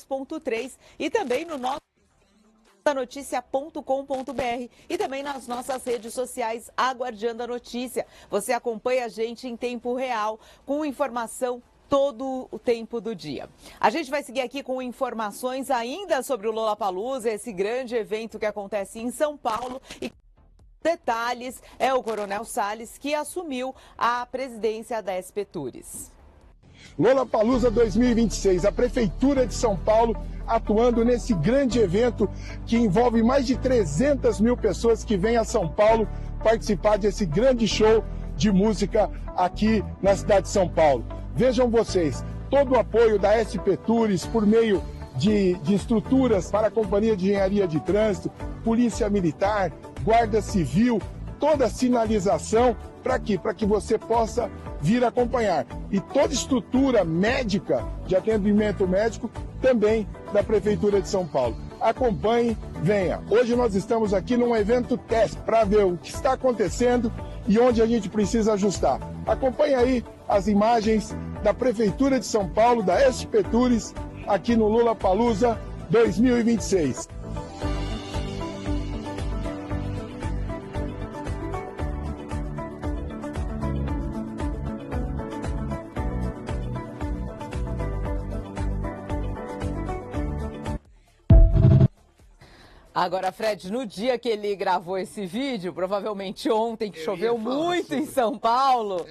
102.3 e também no nosso notícia.com.br e também nas nossas redes sociais Aguardando a Notícia. Você acompanha a gente em tempo real, com informação todo o tempo do dia. A gente vai seguir aqui com informações ainda sobre o Lollapalooza, esse grande evento que acontece em São Paulo. E detalhes é o Coronel Salles, que assumiu a presidência da SP Tours. Lollapalooza 2026, a Prefeitura de São Paulo atuando nesse grande evento que envolve mais de 300 mil pessoas que vêm a São Paulo participar desse grande show de música aqui na cidade de São Paulo. Vejam vocês, todo o apoio da SP Tours por meio de estruturas para a Companhia de Engenharia de Trânsito, Polícia Militar, Guarda Civil, toda a sinalização para quê? Para que você possa vir acompanhar. E toda estrutura médica, de atendimento médico, também da Prefeitura de São Paulo. Acompanhe, venha. Hoje nós estamos aqui num evento teste para ver o que está acontecendo e onde a gente precisa ajustar. Acompanhe aí as imagens da Prefeitura de São Paulo, da SP Tours, aqui no Lollapalooza 2026. Agora, Fred, no dia que ele gravou esse vídeo, provavelmente ontem, que choveu muito em São Paulo,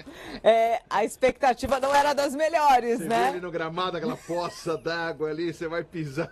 a expectativa não era das melhores, né? Você vê ali no gramado, aquela poça d'água ali, você vai pisar,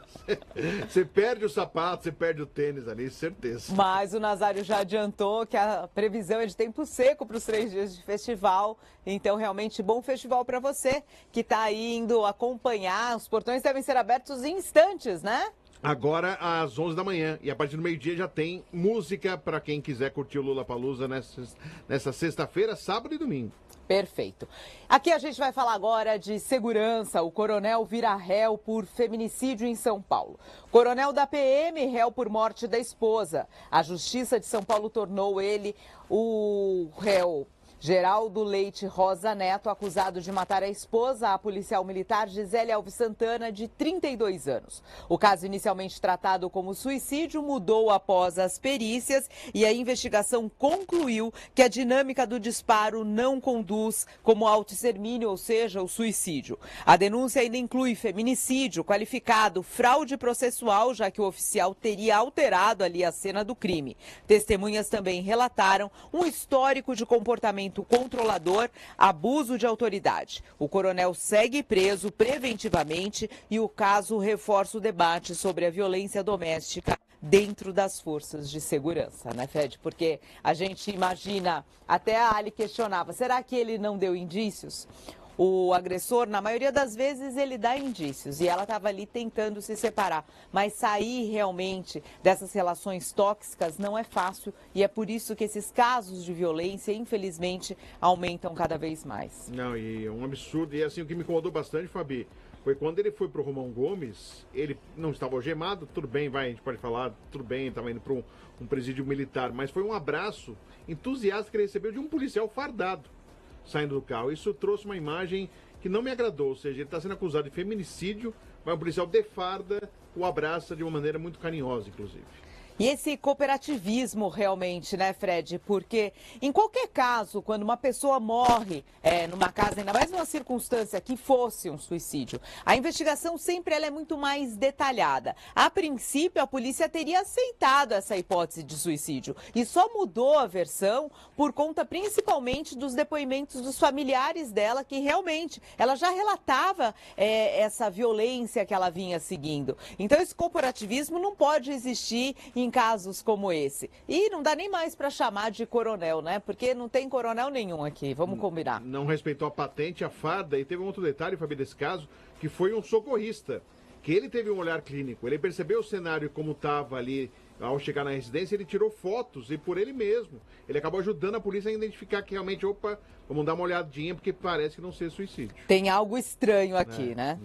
você perde o sapato, você perde o tênis ali, certeza. Mas o Nazário já adiantou que a previsão é de tempo seco para os 3 dias de festival. Então, realmente, bom festival para você que está indo acompanhar. Os portões devem ser abertos em instantes, né? Agora às 11 da manhã e a partir do meio-dia já tem música para quem quiser curtir o Lollapalooza nessa sexta-feira, sábado e domingo. Perfeito. Aqui a gente vai falar agora de segurança. O coronel vira réu por feminicídio em São Paulo. Coronel da PM, réu por morte da esposa. A Justiça de São Paulo tornou ele o réu. Geraldo Leite Rosa Neto, acusado de matar a esposa, a policial militar Gisele Alves Santana, de 32 anos. O caso, inicialmente tratado como suicídio, mudou após as perícias e a investigação concluiu que a dinâmica do disparo não conduz como autoextermínio, ou seja, o suicídio. A denúncia ainda inclui feminicídio, qualificado fraude processual, já que o oficial teria alterado ali a cena do crime. Testemunhas também relataram um histórico de comportamento controlador, abuso de autoridade. O coronel segue preso preventivamente e o caso reforça o debate sobre a violência doméstica dentro das forças de segurança, né, Fred? Porque a gente imagina, até a Ali questionava, será que ele não deu indícios? O agressor, na maioria das vezes, ele dá indícios e ela estava ali tentando se separar. Mas sair realmente dessas relações tóxicas não é fácil e é por isso que esses casos de violência, infelizmente, aumentam cada vez mais. Não, e é um absurdo. E assim, o que me incomodou bastante, Fabi, foi quando ele foi pro Romão Gomes, ele não estava algemado, tudo bem, vai, a gente pode falar, tudo bem, estava indo para um presídio militar, mas foi um abraço entusiasta que ele recebeu de um policial fardado saindo do carro. Isso trouxe uma imagem que não me agradou, ou seja, ele está sendo acusado de feminicídio, mas o policial de farda o abraça de uma maneira muito carinhosa, inclusive. E esse cooperativismo realmente, né, Fred? Porque em qualquer caso, quando uma pessoa morre numa casa, ainda mais numa circunstância que fosse um suicídio, a investigação sempre ela é muito mais detalhada. A princípio, a polícia teria aceitado essa hipótese de suicídio e só mudou a versão por conta principalmente dos depoimentos dos familiares dela, que realmente ela já relatava essa violência que ela vinha seguindo. Então, esse corporativismo não pode existir em casos como esse. E não dá nem mais para chamar de coronel, né? Porque não tem coronel nenhum aqui, vamos combinar. Não respeitou a patente, a farda, e teve um outro detalhe, Fabi, desse caso, que foi um socorrista, que ele teve um olhar clínico, ele percebeu o cenário como estava ali, ao chegar na residência, ele tirou fotos, e por ele mesmo, ele acabou ajudando a polícia a identificar que realmente, opa, vamos dar uma olhadinha, porque parece que não seja suicídio. Tem algo estranho aqui, né?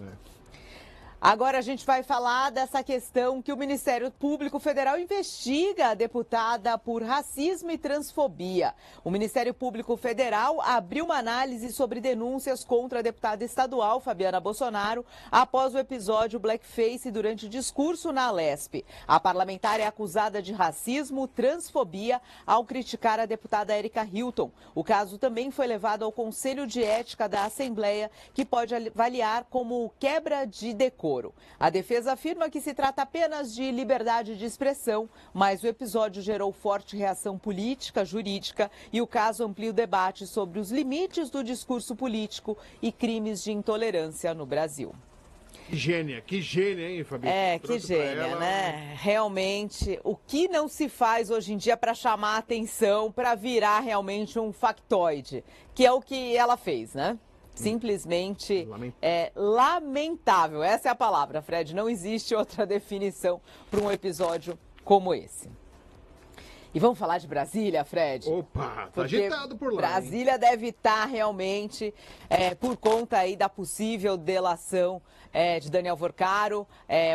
Agora a gente vai falar dessa questão que o Ministério Público Federal investiga a deputada por racismo e transfobia. O Ministério Público Federal abriu uma análise sobre denúncias contra a deputada estadual Fabiana Bolsonaro após o episódio Blackface durante discurso na Alesp. A parlamentar é acusada de racismo, transfobia ao criticar a deputada Érica Hilton. O caso também foi levado ao Conselho de Ética da Assembleia, que pode avaliar como quebra de decoro. A defesa afirma que se trata apenas de liberdade de expressão, mas o episódio gerou forte reação política, jurídica e o caso amplia o debate sobre os limites do discurso político e crimes de intolerância no Brasil. Que gênia, hein, Fabi? Que gênia, né? Realmente, o que não se faz hoje em dia para chamar a atenção, para virar realmente um factoide, que é o que ela fez, né? Simplesmente lamentável. Essa é a palavra, Fred. Não existe outra definição para um episódio como esse. E vamos falar de Brasília, Fred? Opa, tá agitado por lá. Brasília deve estar realmente por conta aí da possível delação de Daniel Vorcaro.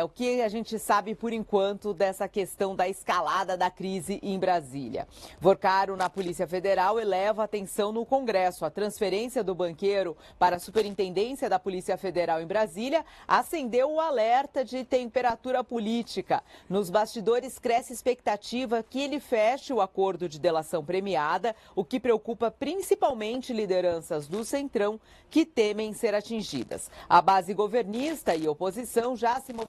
O que a gente sabe por enquanto dessa questão da escalada da crise em Brasília. Vorcaro na Polícia Federal eleva a atenção no Congresso. A transferência do banqueiro para a Superintendência da Polícia Federal em Brasília acendeu o alerta de temperatura política. Nos bastidores cresce a expectativa que ele feche o acordo de delação premiada, o que preocupa principalmente lideranças do Centrão que temem ser atingidas. A base governista e oposição já se mobilizaram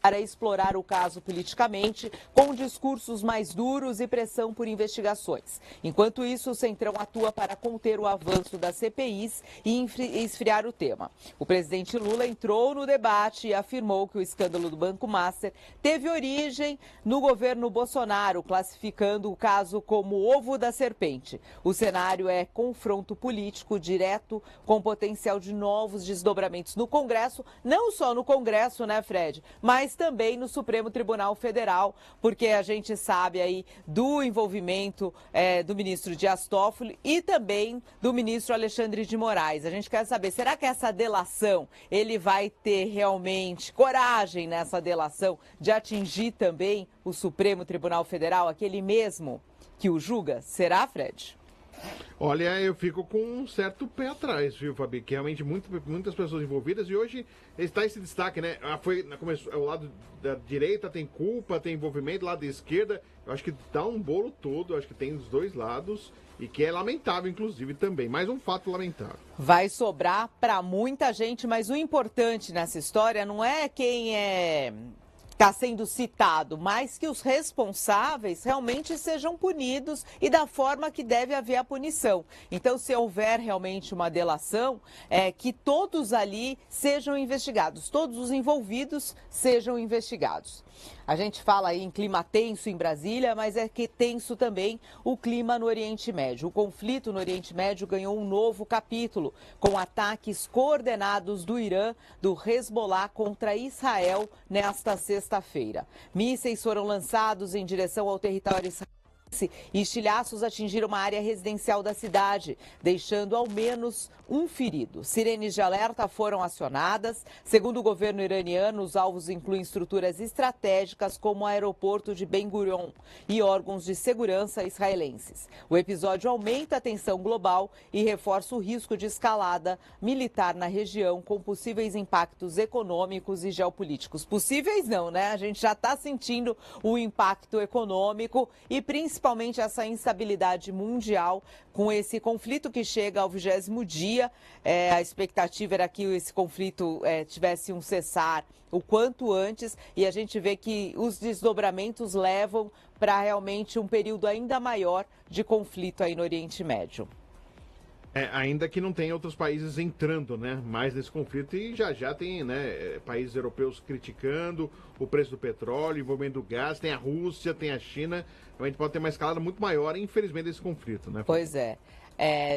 para explorar o caso politicamente, com discursos mais duros e pressão por investigações. Enquanto isso, o Centrão atua para conter o avanço das CPIs e esfriar o tema. O presidente Lula entrou no debate e afirmou que o escândalo do Banco Master teve origem no governo Bolsonaro, classificando o caso como o ovo da serpente. O cenário é confronto político direto com potencial de novos desdobramentos no Congresso, não só no Congresso, né, Fred, mas também no Supremo Tribunal Federal, porque a gente sabe aí do envolvimento do ministro Dias Toffoli e também do ministro Alexandre de Moraes. A gente quer saber, será que essa delação, ele vai ter realmente coragem nessa delação de atingir também o Supremo Tribunal Federal, aquele mesmo que o julga? Será, Fred? Olha, eu fico com um certo pé atrás, viu, Fabi? Que realmente muitas pessoas envolvidas e hoje está esse destaque, né? Começou, o lado da direita tem culpa, tem envolvimento, lado da esquerda. Eu acho que dá um bolo todo, eu acho que tem os dois lados e que é lamentável, inclusive, também. Mais um fato lamentável. Vai sobrar para muita gente, mas o importante nessa história não é quem está sendo citado, mas que os responsáveis realmente sejam punidos e da forma que deve haver a punição. Então, se houver realmente uma delação, que todos ali sejam investigados, todos os envolvidos sejam investigados. A gente fala aí em clima tenso em Brasília, mas é que tenso também o clima no Oriente Médio. O conflito no Oriente Médio ganhou um novo capítulo, com ataques coordenados do Irã, do Hezbollah contra Israel nesta sexta-feira. Mísseis foram lançados em direção ao território israelense e estilhaços atingiram uma área residencial da cidade, deixando ao menos um ferido. Sirenes de alerta foram acionadas. Segundo o governo iraniano, os alvos incluem estruturas estratégicas como o aeroporto de Ben Gurion e órgãos de segurança israelenses. O episódio aumenta a tensão global e reforça o risco de escalada militar na região, com possíveis impactos econômicos e geopolíticos. Possíveis não, né? A gente já está sentindo o impacto econômico e principalmente essa instabilidade mundial com esse conflito que chega ao 20º dia. A expectativa era que esse conflito tivesse um cessar o quanto antes e a gente vê que os desdobramentos levam para realmente um período ainda maior de conflito aí no Oriente Médio. Ainda que não tenha outros países entrando, né, mais nesse conflito e já tem, né, países europeus criticando o preço do petróleo, envolvendo o gás, tem a Rússia, tem a China, a gente pode ter uma escalada muito maior, infelizmente, desse conflito, né? Pois é.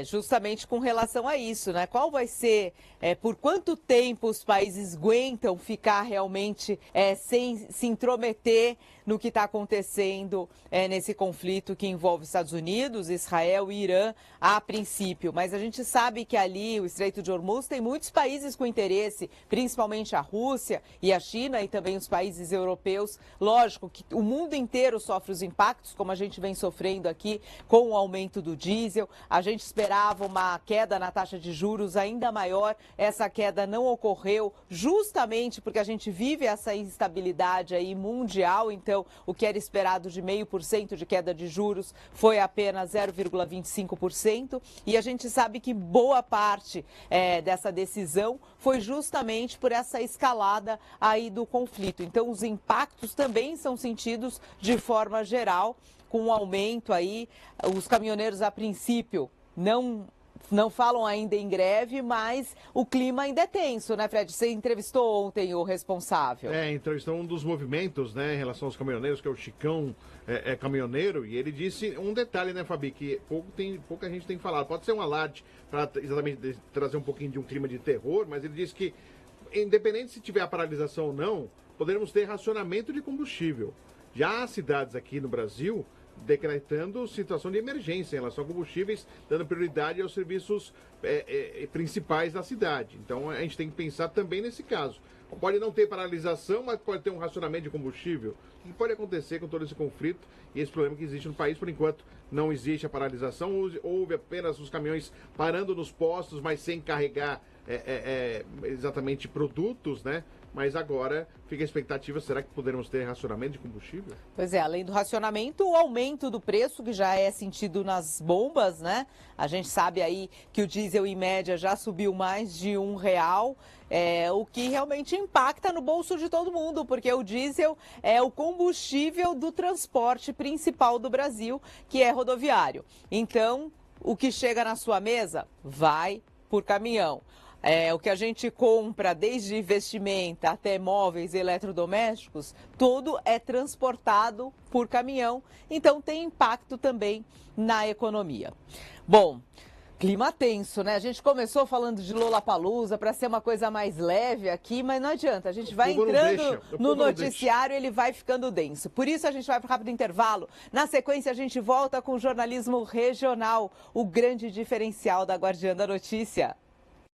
justamente com relação a isso, né? Qual vai ser, por quanto tempo os países aguentam ficar realmente sem se intrometer no que está acontecendo nesse conflito que envolve Estados Unidos, Israel e Irã a princípio. Mas a gente sabe que ali o Estreito de Hormuz tem muitos países com interesse, principalmente a Rússia e a China e também os países europeus. Lógico que o mundo inteiro sofre os impactos, como a gente vem sofrendo aqui com o aumento do diesel. A gente esperava uma queda na taxa de juros ainda maior. Essa queda não ocorreu justamente porque a gente vive essa instabilidade aí mundial. Então, o que era esperado de 0,5% de queda de juros foi apenas 0,25%. E a gente sabe que boa parte dessa decisão foi justamente por essa escalada aí do conflito. Então, os impactos também são sentidos de forma geral, com o aumento aí. Os caminhoneiros, a princípio, não falam ainda em greve, mas o clima ainda é tenso, né, Fred? Você entrevistou ontem o responsável. Entrevistou um dos movimentos, né, em relação aos caminhoneiros, que é o Chicão caminhoneiro, e ele disse um detalhe, né, Fabi, que pouca gente tem falado. Pode ser um alarde para exatamente trazer um pouquinho de um clima de terror, mas ele disse que, independente se tiver a paralisação ou não, poderemos ter racionamento de combustível. Já há cidades aqui no Brasil decretando situação de emergência em relação a combustíveis, dando prioridade aos serviços principais da cidade. Então a gente tem que pensar também nesse caso. Pode não ter paralisação, mas pode ter um racionamento de combustível. O que pode acontecer com todo esse conflito e esse problema que existe no país? Por enquanto não existe a paralisação, houve apenas os caminhões parando nos postos, mas sem carregar exatamente produtos, né? Mas agora fica a expectativa, será que poderemos ter racionamento de combustível? Pois é, além do racionamento, o aumento do preço, que já é sentido nas bombas, né? A gente sabe aí que o diesel, em média, já subiu mais de R$1, o que realmente impacta no bolso de todo mundo, porque o diesel é o combustível do transporte principal do Brasil, que é rodoviário. Então, o que chega na sua mesa vai por caminhão. O que a gente compra, desde vestimenta até móveis e eletrodomésticos, tudo é transportado por caminhão, então tem impacto também na economia. Bom, clima tenso, né? A gente começou falando de Lollapalooza para ser uma coisa mais leve aqui, mas não adianta. A gente vai entrando no noticiário, ele vai ficando denso. Por isso a gente vai para um rápido intervalo. Na sequência a gente volta com o jornalismo regional, o grande diferencial da Guardiã da Notícia.